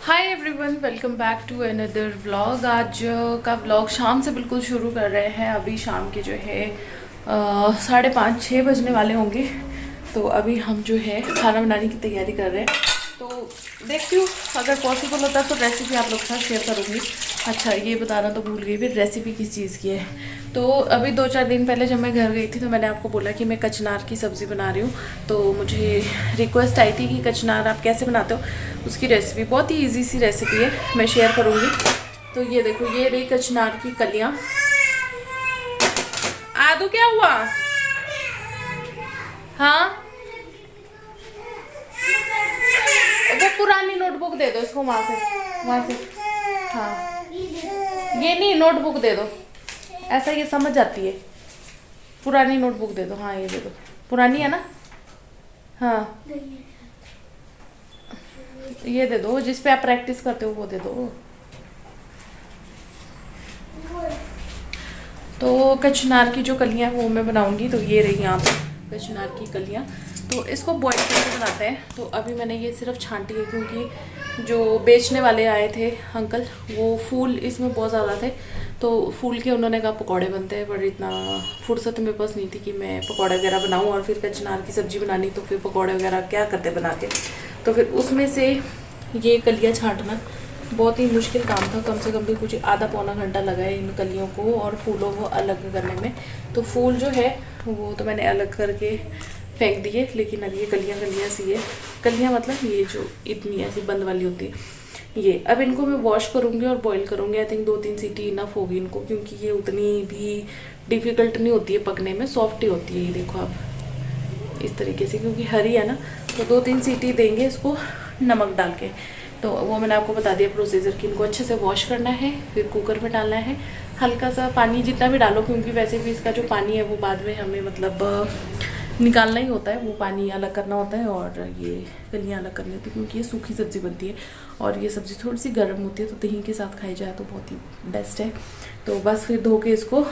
Hi everyone, welcome back to another vlog. आज का vlog शाम से बिल्कुल शुरू कर रहे हैं। अभी शाम के जो है 5:30-6 बजने वाले होंगे। तो अभी हम जो है खाना बनाने की तैयारी कर रहे हैं। तो देखती हूँ, अगर पॉसिबल होता है तो रेसिपी आप लोग के साथ शेयर करूँगी। अच्छा, ये बताना तो भूल गई, फिर रेसिपी किस चीज़ की है। तो अभी 2-4 दिन पहले जब मैं घर गई थी तो मैंने आपको बोला कि मैं कचनार की सब्ज़ी बना रही हूँ। तो मुझे रिक्वेस्ट आई थी कि कचनार आप कैसे बनाते हो, उसकी रेसिपी। बहुत ही इजी सी रेसिपी है, मैं शेयर करूँगी। तो ये देखो, ये रही कचनार की कलियाँ। आदू क्या हुआ? हाँ, वो पुरानी नोटबुक दे दो इसको, वहाँ से। हाँ, ये नहीं, नोटबुक दे दो, ऐसा ये समझ जाती है। पुरानी नोटबुक दे दो। हाँ, ये दे दो, पुरानी है ना। हाँ, ये दे दो, जिस पे आप प्रैक्टिस करते हो वो दे दो। तो कचनार की जो कलियाँ वो मैं बनाऊंगी। तो ये रही यहाँ पे कचनार की कलियाँ। तो इसको बॉईल करके बनाते हैं। तो अभी मैंने ये सिर्फ छांटी है क्योंकि जो बेचने वाले आए थे अंकल, वो फूल इसमें बहुत ज़्यादा थे। तो फूल के उन्होंने कहा पकौड़े बनते हैं, पर इतना फुर्सत मेरे पास नहीं थी कि मैं पकौड़े वगैरह बनाऊँ और फिर कचनार की सब्ज़ी बनानी, तो फिर पकौड़े वगैरह क्या करते बना के। तो फिर उसमें से ये कलियाँ छाँटना बहुत ही मुश्किल काम था। कम से कम भी कुछ आधा पौना घंटा लगा है इन कलियों को और फूलों को अलग करने में। तो फूल जो है वो तो मैंने अलग करके फेंक दिए, लेकिन अब ये कलियाँ सी है। कलियाँ मतलब ये जो इतनी ऐसी बंद वाली होती है ये। अब इनको मैं वॉश करूँगी और बॉईल करूँगी। आई थिंक 2-3 सीटी इनफ होगी इनको, क्योंकि ये उतनी भी डिफ़िकल्ट नहीं होती है पकने में, सॉफ्ट ही होती है। ये देखो आप इस तरीके से, क्योंकि हरी है ना। तो 2-3 सीटी देंगे इसको नमक डाल के। तो वो मैंने आपको बता दिया प्रोसीजर कि इनको अच्छे से वॉश करना है, फिर कुकर में डालना है। हल्का सा पानी जितना भी डालो, क्योंकि वैसे भी इसका जो पानी है वो बाद में हमें मतलब निकालना ही होता है, वो पानी अलग करना होता है और ये कलियाँ अलग करनी होती है, क्योंकि ये सूखी सब्ज़ी बनती है और ये सब्ज़ी थोड़ी सी गर्म होती है। तो दही के साथ खाई जाए तो बहुत ही बेस्ट है। तो बस फिर धो के इसको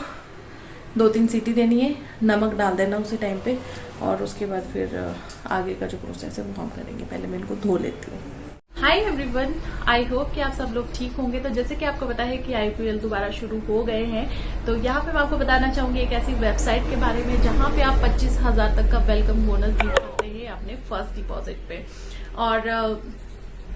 2-3 सीटी देनी है, नमक डाल देना उसी टाइम पे, और उसके बाद फिर आगे का जो प्रोसेस है वो हम करेंगे। पहले मैं इनको धो लेती हूँ। हाय एवरीवन, आई होप कि आप सब लोग ठीक होंगे। तो जैसे कि आपको पता है कि IPL दोबारा शुरू हो गए हैं, तो यहाँ पे मैं आपको बताना चाहूंगी एक ऐसी वेबसाइट के बारे में जहाँ पे आप 25,000 तक का वेलकम बोनस जीत सकते हैं अपने फर्स्ट डिपॉजिट पे। और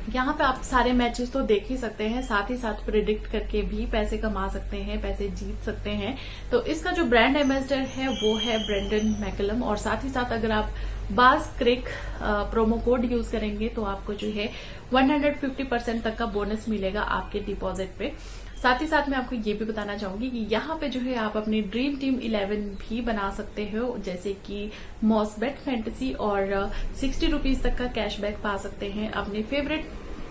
यहाँ पे आप सारे मैचेस तो देख ही सकते हैं, साथ ही साथ प्रिडिक्ट करके भी पैसे कमा सकते हैं, पैसे जीत सकते हैं। तो इसका जो ब्रांड एम्बेसडर है वो है ब्रेंडन मैकलम, और साथ ही साथ अगर आप बास क्रिक प्रोमो कोड यूज करेंगे तो आपको जो है 150% तक का बोनस मिलेगा आपके डिपॉजिट पे। साथ ही साथ मैं आपको ये भी बताना चाहूंगी कि यहाँ पे जो है आप अपनी ड्रीम टीम 11 भी बना सकते हो, जैसे कि मॉसबेट फैंटेसी, और 60 रुपीज तक का कैशबैक पा सकते हैं अपने फेवरेट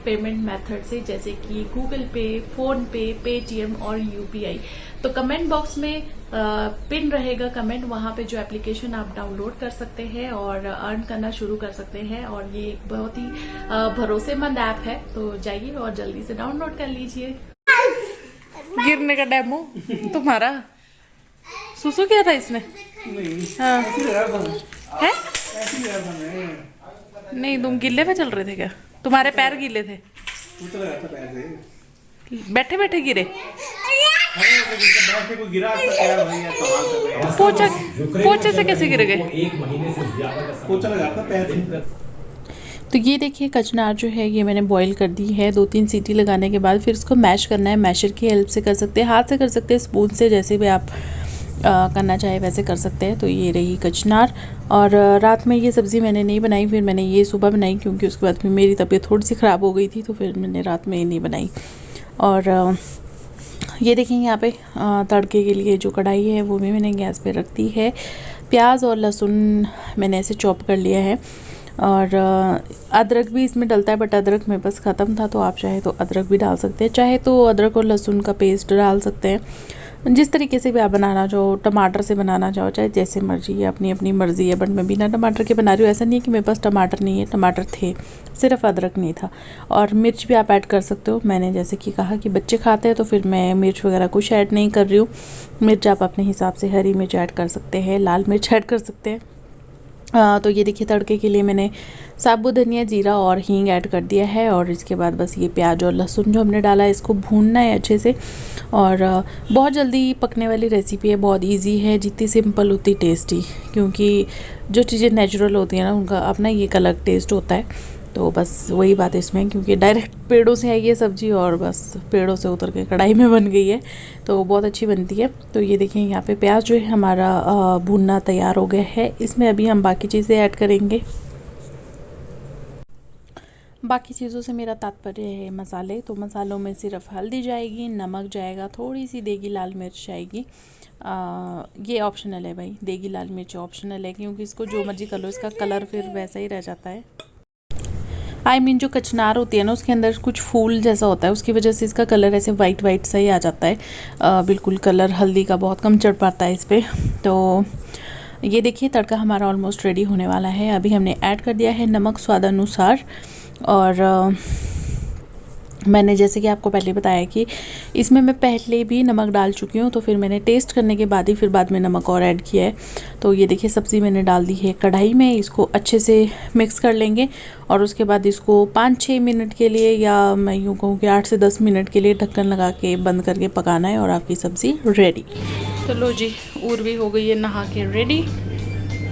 पेमेंट मेथड से, जैसे कि गूगल पे, फोन पे, पेटीएम और यूपीआई। तो कमेंट बॉक्स में पिन रहेगा कमेंट, वहां पे जो एप्लीकेशन आप डाउनलोड कर सकते हैं और अर्न करना शुरू कर सकते हैं। और ये एक बहुत ही भरोसेमंद ऐप है, तो जाइए और जल्दी से डाउनलोड कर लीजिए। गिरने का डेमो तुम्हारा सुसु किया था इसने? हाँ। है? नहीं, तुम गिल्ले पे चल रहे थे क्या? तुम्हारे पैर गीले थे? बैठे बैठे गिरे? पोछे से कैसे गिर गए? तो ये देखिए, कचनार जो है ये मैंने बॉईल कर दी है। 2-3 सीटी लगाने के बाद फिर इसको मैश करना है। मैशर की हेल्प से कर सकते हैं, हाथ से कर सकते हैं, स्पून से, जैसे भी आप करना चाहे वैसे कर सकते हैं। तो ये रही कचनार। और रात में ये सब्ज़ी मैंने नहीं बनाई, फिर मैंने ये सुबह बनाई, क्योंकि उसके बाद फिर मेरी तबीयत थोड़ी सी ख़राब हो गई थी, तो फिर मैंने रात में नहीं बनाई। और ये देखें, यहाँ पे तड़के के लिए जो कढ़ाई है वो भी मैंने गैस पे रख दी है। प्याज और लहसुन मैंने ऐसे चॉप कर लिया है, और अदरक भी इसमें डलता है, बट अदरक मेरे पास ख़त्म था, तो आप चाहे तो अदरक भी डाल सकते हैं, चाहे तो अदरक और लहसुन का पेस्ट डाल सकते हैं, जिस तरीके से भी आप बनाना चाहो। टमाटर से बनाना चाहो, चाहे जैसे मर्जी है, अपनी अपनी मर्ज़ी है। बट मैं बिना टमाटर के बना रही हूँ। ऐसा नहीं है कि मेरे पास टमाटर नहीं है, टमाटर थे, सिर्फ अदरक नहीं था। और मिर्च भी आप ऐड कर सकते हो। मैंने जैसे कि कहा कि बच्चे खाते हैं, तो फिर मैं मिर्च वगैरह कुछ ऐड नहीं कर रही हूँ। मिर्च आप अपने हिसाब से हरी मिर्च ऐड कर सकते हैं, लाल मिर्च ऐड कर सकते हैं। तो ये देखिए तड़के के लिए मैंने साबुत धनिया, जीरा और हींग ऐड कर दिया है। और इसके बाद बस ये प्याज और लहसुन जो हमने डाला है इसको भूनना है अच्छे से। और बहुत जल्दी पकने वाली रेसिपी है, बहुत इजी है, जितनी सिंपल उतनी टेस्टी, क्योंकि जो चीज़ें नेचुरल होती हैं ना उनका अपना ये एक अलग टेस्ट होता है। तो बस वही बात है इसमें, क्योंकि डायरेक्ट पेड़ों से आई है सब्ज़ी और बस पेड़ों से उतर के कढ़ाई में बन गई है, तो बहुत अच्छी बनती है। तो ये देखिए यहाँ पे प्याज जो है हमारा भुनना तैयार हो गया है। इसमें अभी हम बाकी चीज़ें ऐड करेंगे। बाकी चीज़ों से मेरा तात्पर्य है मसाले। तो मसालों में सिर्फ हल्दी जाएगी, नमक जाएगा, थोड़ी सी देगी लाल मिर्च जाएगी। ये ऑप्शनल है भाई, देगी लाल मिर्च ऑप्शनल है, क्योंकि इसको जो मर्जी कर लो इसका कलर फिर वैसा ही रह जाता है। जो कचनार होती है ना उसके अंदर कुछ फूल जैसा होता है, उसकी वजह से इसका कलर ऐसे वाइट वाइट सा ही आ जाता है। बिल्कुल कलर हल्दी का बहुत कम चढ़ पाता है इस पर। तो ये देखिए तड़का हमारा ऑलमोस्ट रेडी होने वाला है। अभी हमने ऐड कर दिया है नमक स्वादानुसार। और मैंने जैसे कि आपको पहले बताया कि इसमें मैं पहले भी नमक डाल चुकी हूँ, तो फिर मैंने टेस्ट करने के बाद ही फिर बाद में नमक और ऐड किया है। तो ये देखिए सब्ज़ी मैंने डाल दी है कढ़ाई में, इसको अच्छे से मिक्स कर लेंगे। और उसके बाद इसको 5-6 मिनट के लिए, या मैं यूँ कहूँ कि 8 से 10 मिनट के लिए ढक्कन लगा के बंद करके पकाना है और आपकी सब्ज़ी रेडी। तो लो जी, उर्वी हो गई है नहा के रेडी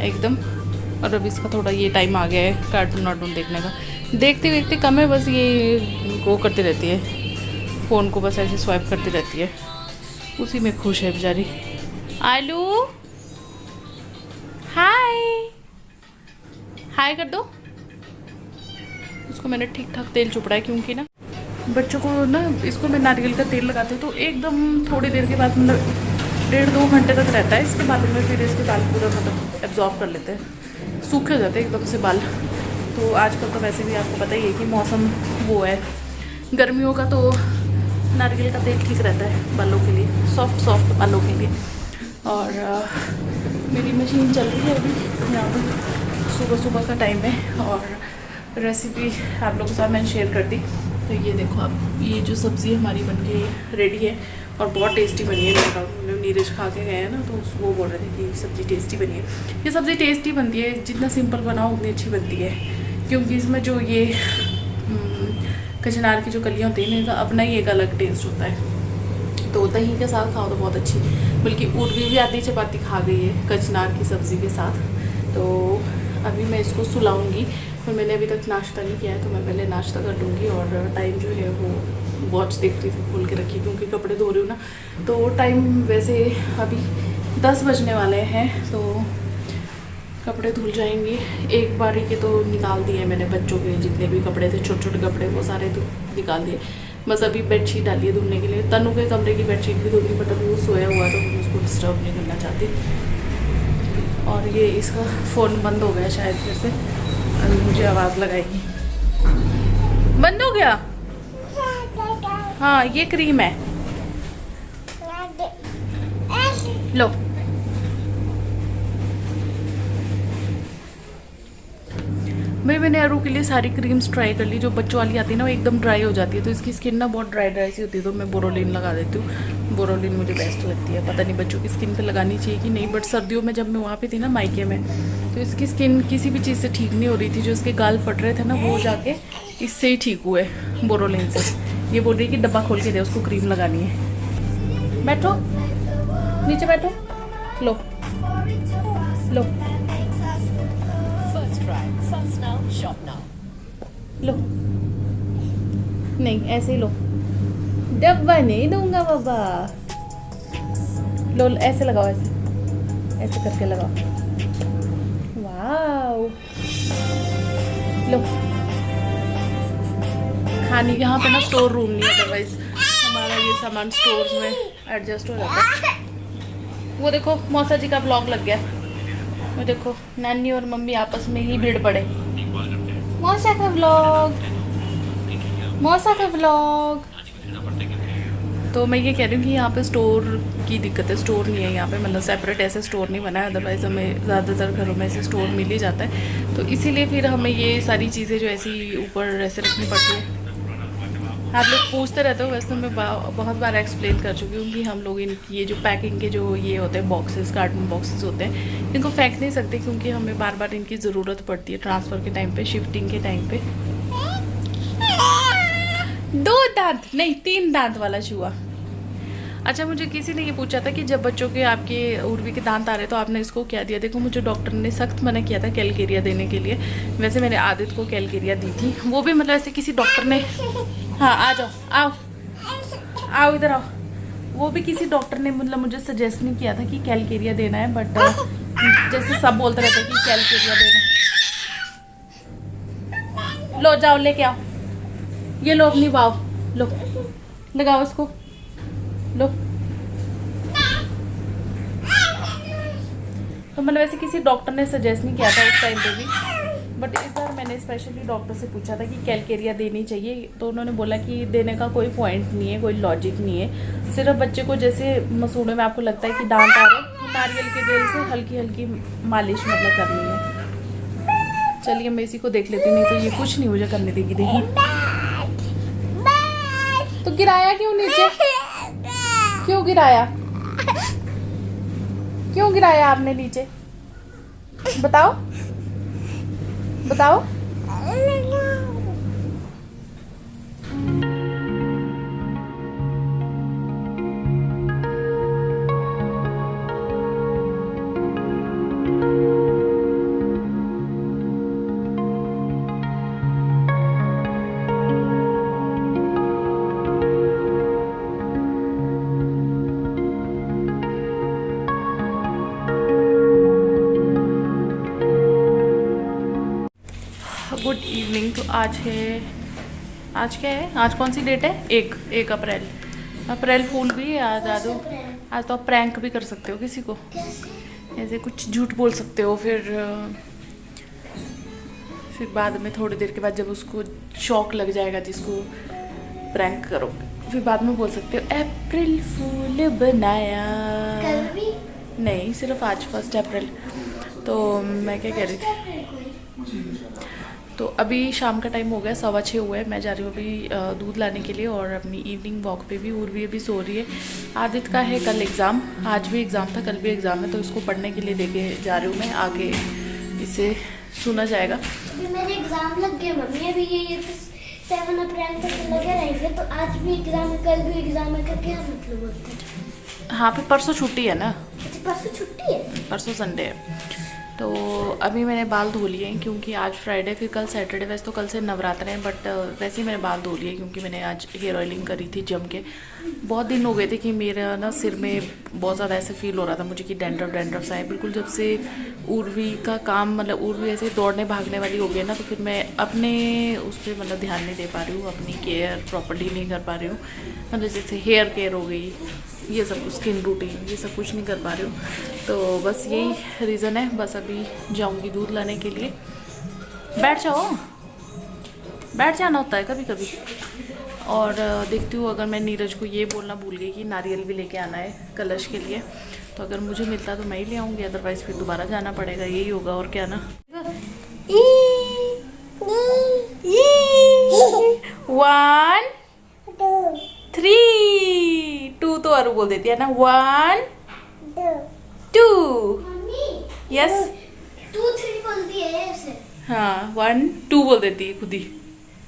एकदम। और अब इसका थोड़ा ये टाइम आ गया है कार्टून वार्टून देखने का। देखते देखते कम है, बस ये वो करती रहती है, फ़ोन को बस ऐसे स्वाइप करती रहती है, उसी में खुश है बेचारी। आलू हाय हाय कर दो उसको। मैंने ठीक ठाक तेल चुपड़ा है, क्योंकि ना बच्चों को ना इसको मैं नारियल का तेल लगाती हूँ तो एकदम थोड़ी देर के बाद, मतलब 1.5-2 घंटे तक रहता है। इसके बाद में फिर इसके बाल पूरा मतलब एब्जॉर्ब कर लेते हैं, सूखे हो जाते हैं एकदम से बाल। तो आजकल तो वैसे भी आपको पता ही है कि मौसम वो है गर्मियों का, तो नारियल का तेल ठीक रहता है बालों के लिए, सॉफ्ट बालों के लिए। और मेरी मशीन चल रही है अभी यहाँ पर, सुबह का टाइम है। और रेसिपी आप लोगों के साथ मैंने शेयर कर दी। तो ये देखो अब ये जो सब्ज़ी हमारी बनके रेडी है और बहुत टेस्टी बनी है। नीरज खा के गए हैं ना, तो वो बोल रहे थे कि सब्ज़ी टेस्टी बनी है। ये सब्ज़ी टेस्टी बनती है, जितना सिंपल बनाओ उतनी अच्छी बनती है, क्योंकि इसमें जो ये कचनार की जो कलियाँ होती हैं इनका अपना ही एक अलग टेस्ट होता है। तो दही के साथ खाओ तो बहुत अच्छी, बल्कि उर्वी भी आधी चपाती खा गई है कचनार की सब्ज़ी के साथ। तो अभी मैं इसको सुलाऊंगी। और मैंने अभी तक नाश्ता नहीं किया है, तो मैं पहले नाश्ता कर लूँगी। और टाइम जो है वो वॉच देख रही थी खोल के रखी, क्योंकि कपड़े धो रही हूँ ना, तो टाइम वैसे अभी 10 बजने वाले हैं। तो कपड़े धुल जाएंगे एक बारी के। तो निकाल दिए मैंने बच्चों के जितने भी कपड़े थे, छोटे छोटे कपड़े, वो सारे तो निकाल दिए। बस अभी बेडशीट डाली है धुलने के लिए। तनु के कमरे की बेडशीट भी धुलनी, बट अभी वो सोया हुआ तो मैं उसको डिस्टर्ब नहीं करना चाहती। और ये इसका फ़ोन बंद हो गया शायद फिर से, अभी मुझे आवाज़ लगाएगी। बंद हो गया? हाँ ये क्रीम है, लो। भाई मैंने अरू के लिए सारी क्रीम्स ट्राई कर ली। जो बच्चों वाली आती है ना वो एकदम ड्राई हो जाती है, तो इसकी स्किन ना बहुत ड्राई सी होती है, तो मैं बोरोलिन लगा देती हूँ। बोरोलिन मुझे बेस्ट लगती है। पता नहीं बच्चों की स्किन पे लगानी चाहिए कि नहीं, बट सर्दियों में जब मैं वहाँ पे थी ना मायके में, तो इसकी स्किन किसी भी चीज़ से ठीक नहीं हो रही थी। जो इसके गाल फट रहे थे ना, वो जाके इससे ही ठीक हुए, बोरोलिन से। ये बोल रही है कि डब्बा खोल के दे, उसको क्रीम लगानी है। बैठो नीचे, बैठो, लो लो लो, नहीं ऐसे ही लो, डब्बा नहीं दूंगा बाबा। लो ऐसे लगाओ, ऐसे ऐसे करके लगाओ। वाओ, लो। खाने यहाँ पे ना स्टोर रूम नहीं है, अदरवाइज हमारा ये सामान स्टोर्स में एडजस्ट हो जाता है। वो देखो मौसा जी का ब्लॉग लग गया। वो देखो नानी और मम्मी आपस में ही भिड़ पड़े। मौसा का व्लॉग, मौसा का व्लॉग। तो मैं ये कह रही हूँ कि यहाँ पे स्टोर की दिक्कत है, स्टोर नहीं है यहाँ पे, मतलब सेपरेट ऐसे स्टोर नहीं बना है। अदरवाइज़ हमें ज़्यादातर घरों में ऐसे स्टोर मिल ही जाता है, तो इसीलिए फिर हमें ये सारी चीज़ें जो ऐसी ऊपर ऐसे रखनी पड़ती है। आप लोग पूछते रहते हो, वैसे तो मैं बहुत बार एक्सप्लेन कर चुकी हूँ कि हम लोग इनकी ये जो पैकिंग के जो ये होते हैं बॉक्सेस, कार्टून बॉक्सेस होते हैं, इनको फेंक नहीं सकते क्योंकि हमें बार बार इनकी ज़रूरत पड़ती है ट्रांसफ़र के टाइम पे, शिफ्टिंग के टाइम पे। 2 दांत नहीं 3 दांत वाला चूहा। अच्छा, मुझे किसी ने ये पूछा था कि जब बच्चों के आपके उर्वी के दांत आ रहे तो आपने इसको क्या दिया। देखो, मुझे डॉक्टर ने सख्त मना किया था कैलकेरिया देने के लिए। वैसे मैंने आदित को कैलकेरिया दी थी, वो भी मतलब ऐसे किसी डॉक्टर ने, हाँ आ जाओ, आओ आओ इधर आओ, वो भी किसी डॉक्टर ने मतलब मुझे सजेस्ट नहीं किया था कि कैलकेरिया देना है, बट जैसे सब बोलते रहते हैं कि कैलकेरिया देना। लो जाओ लेके आओ, ये लो अपनी वाव, लो लगाओ इसको, लो। तो मतलब वैसे किसी डॉक्टर ने सजेस्ट नहीं किया था उस टाइम पे भी, बट इस बार मैंने स्पेशली डॉक्टर से पूछा था कि कैलकेरिया देनी चाहिए, तो उन्होंने बोला कि देने का कोई पॉइंट नहीं है, कोई लॉजिक नहीं है। सिर्फ बच्चे को जैसे मसूड़े में आपको लगता है कि दांत आ रहे, तो नारियल के तेल से हल्की हल्की मालिश मतलब करनी है। चलिए मैं इसी को देख लेती, नहीं तो ये कुछ नहीं मुझे करने देगी। देखिए तो गिराया क्यों नीचे, क्यों गिराया, क्यों गिराया आपने नीचे, बताओ बताओ। Good evening. तो आज क्या है, आज कौन सी डेट है, 1 अप्रैल। अप्रैल फूल भी है आज। आज तो आप प्रैंक भी कर सकते हो किसी को, ऐसे कुछ झूठ बोल सकते हो, फिर बाद में थोड़ी देर के बाद जब उसको शौक लग जाएगा जिसको प्रैंक करो, फिर बाद में बोल सकते हो अप्रैल फूल बनाया। कल भी? नहीं, सिर्फ आज 1 अप्रैल। तो मैं क्या कह रही थी, तो अभी शाम का टाइम हो गया, 6:15 हुआ है। मैं जा रही हूँ अभी दूध लाने के लिए और अपनी इवनिंग वॉक पे भी। उर्वी अभी सो रही है। आदित्य का है कल एग्ज़ाम, आज भी एग्ज़ाम था, कल भी एग्ज़ाम है, तो इसको पढ़ने के लिए लेके जा रही हूँ मैं। आगे इसे सुना जाएगा। अभी मेरे एग्जाम लग गए मम्मी, अभी ये तो 7 अप्रैल तक लगे रहेंगे, तो आज भी एग्जाम है, कल भी एग्जाम है, का क्या मतलब होता है? हाँ, फिर परसों छुट्टी है ना, परसों छुट्टी है, परसों संडे है। तो अभी मैंने बाल धो लिए हैं क्योंकि आज फ्राइडे, फिर कल सैटरडे। वैसे तो कल से नवरात्र हैं, बट वैसे ही मैंने बाल धो लिए क्योंकि मैंने आज हेयर ऑयलिंग करी थी जम के। बहुत दिन हो गए थे कि मेरा ना सिर में बहुत ज़्यादा ऐसे फील हो रहा था मुझे कि डैंड्रफ सा है बिल्कुल। जब से उर्वी का काम, मतलब उर्वी ऐसे दौड़ने भागने वाली हो गई ना, तो फिर मैं अपने उस पर मतलब ध्यान नहीं दे पा रही हूँ, अपनी केयर प्रॉपर्ली नहीं कर पा रही हूँ। मतलब जैसे हेयर केयर हो गई, ये सब स्किन रूटीन, ये सब कुछ नहीं कर पा रही हूँ। तो बस यही रीज़न है। बस अभी जाऊँगी दूध लाने के लिए। बैठ जाओ, बैठ जाना होता है कभी कभी। और देखती हूँ, अगर मैं नीरज को ये बोलना भूल गई कि नारियल भी लेके आना है कलश के लिए, तो अगर मुझे मिलता तो मैं ही ले आऊँगी, अदरवाइज़ फिर दोबारा जाना पड़ेगा, यही होगा और क्या ना। 1 3 2 तो अरु बोल देती है ना। 1 2 यस 2 3 बोलती है ऐसे। हाँ, 1 2 बोल देती है खुद ही।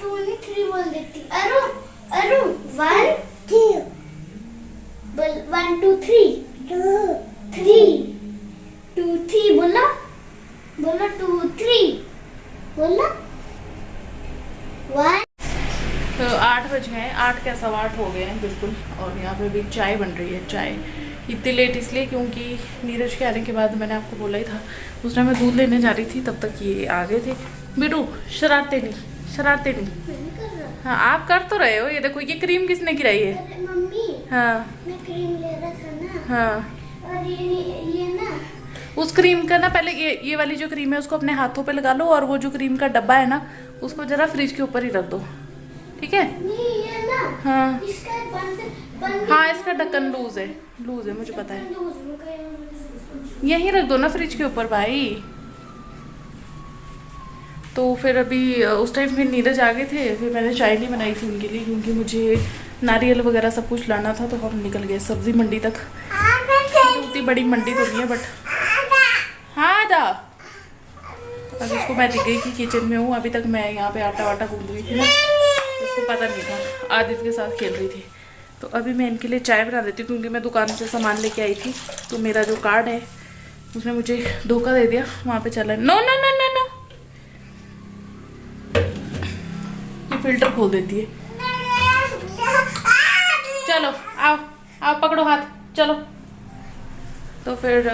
2 नहीं 3 बोल देती। अरु 1 2 बोल, 1 2 3 3 2 3 बोला 2 3 बोला 1। तो 8 बज गए, 8 क्या 8:15 हो गए हैं बिल्कुल। और यहाँ पे भी चाय बन रही है। चाय इतनी लेट इसलिए क्योंकि नीरज के आने के बाद, मैंने आपको बोला ही था, उस टाइम मैं दूध लेने जा रही थी, तब तक ये आ गए थे। बिटू शरारते नहीं। हाँ, आप कर तो रहे हो। ये देखो, ये क्रीम किसने गिराई है? अरे मम्मी, हाँ मैं क्रीम ले रहा था ना। हाँ, और ये ना, उस क्रीम का ना पहले ये वाली जो क्रीम है उसको अपने हाथों पे लगा लो, और वो जो क्रीम का डब्बा है ना उसको जरा फ्रिज के ऊपर ही रख दो, ठीक है? नहीं ये ना, हाँ इसका बंद हाँ, इसका ढक्कन लूज है, मुझे पता है। यहीं रख दो ना फ्रिज के ऊपर भाई। तो फिर अभी उस टाइम फिर नीरज आ गए थे, फिर मैंने चाय नहीं बनाई थी उनके लिए क्योंकि मुझे नारियल वगैरह सब कुछ लाना था। तो हम निकल गए सब्जी मंडी तक। उतनी बड़ी मंडी तो नहीं है बट हाँ दा। अब इसको मैं दिख गई कि किचन में हूँ, अभी तक मैं यहाँ पे आटा वाटा गूंद रही थी ना, इसको पता नहीं था, आदित्य के साथ खेल रही थी। तो अभी मैं इनके लिए चाय बना देती हूँ क्योंकि मैं दुकान से सामान लेके आई थी, तो मेरा जो कार्ड है उसने मुझे धोखा दे दिया, वहाँ पे चला। No no no no no, ये फिल्टर खोल देती है। चलो आओ आओ पकड़ो हाथ, चलो। तो फिर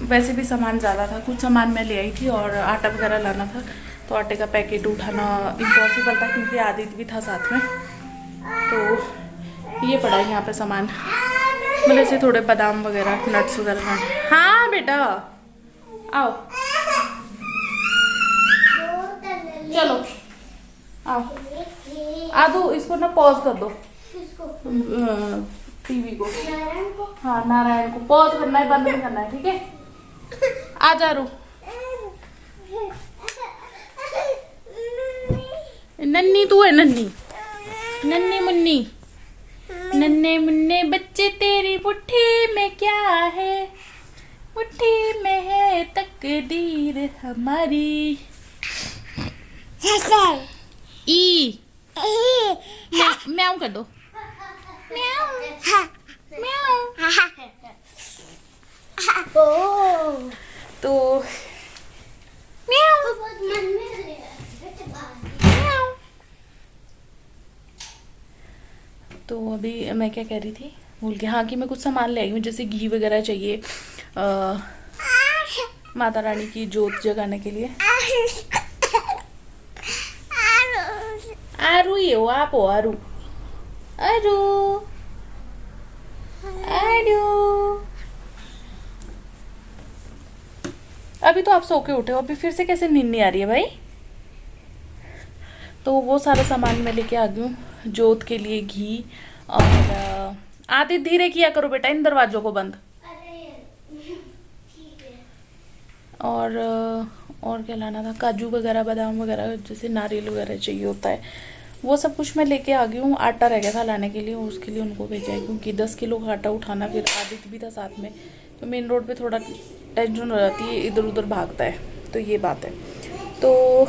वैसे भी सामान ज़्यादा था, कुछ सामान मैं ले आई थी और आटा वगैरह लाना था, तो आटे का पैकेट उठाना इम्पॉसिबल था क्योंकि आदित्य भी था साथ में। तो ये पड़ा है यहाँ पे सामान, मतलब ऐसे थोड़े बादाम वगैरह, नट्स वगैरह। हाँ बेटा आओ, चलो आओ। आ दो, इसको ना पॉज कर दो टीवी को। हाँ नारायण को पॉज करना है, बंद नहीं करना है, ठीक है। आ जा रू। नन्नी तू है, नन्नी नन्नी मुन्नी, नन्ने मुन्ने बच्चे तेरी मुट्ठी में क्या है, मुट्ठी में है तकदीर हमारी। ई म्याऊं कर दो, तो तो अभी मैं क्या कह रही थी भूल गई। हाँ कि मैं कुछ सामान ले आई हूँ, जैसे घी वगैरह चाहिए माता रानी की जोत जगाने के लिए। आरू ही हो आप, हो आरू आरू आरू। अभी तो आप सो के उठे हो, अभी फिर से कैसे नींद नहीं आ रही है भाई। तो वो सारा सामान मैं लेके आ गई हूँ, जोत के लिए घी। और आदित्य धीरे किया करो बेटा इन दरवाजों को बंद। और क्या लाना था, काजू वगैरह, बादाम वगैरह, जैसे नारियल वगैरह चाहिए होता है, वो सब कुछ मैं लेके आ गई हूँ। आटा रह गया था लाने के लिए, उसके लिए उनको भेजा है क्योंकि 10 किलो का आटा उठाना, फिर आदित्य भी था साथ में, तो मेन रोड पे थोड़ा टेंशन हो जाती है, इधर उधर भागता है, तो ये बात है। तो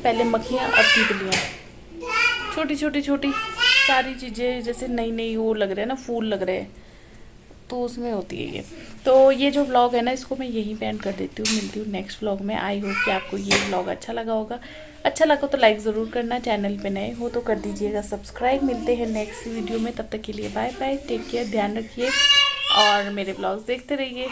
पहले मक्खियाँ, अब तितलियाँ, छोटी छोटी छोटी सारी चीज़ें जैसे नई नई वो लग रहे हैं ना, फूल लग रहे हैं, तो उसमें होती है ये। तो ये जो व्लॉग है ना, इसको मैं यहीं पे एंड कर देती हूँ। मिलती हूँ नेक्स्ट व्लॉग में। आई होप कि आपको ये व्लॉग अच्छा लगा होगा। अच्छा लगा तो लाइक ज़रूर करना, चैनल पे नए हो तो कर दीजिएगा सब्सक्राइब। मिलते हैं नेक्स्ट वीडियो में, तब तक के लिए बाय बाय, टेक केयर, ध्यान रखिए और मेरे व्लॉग्स देखते रहिए।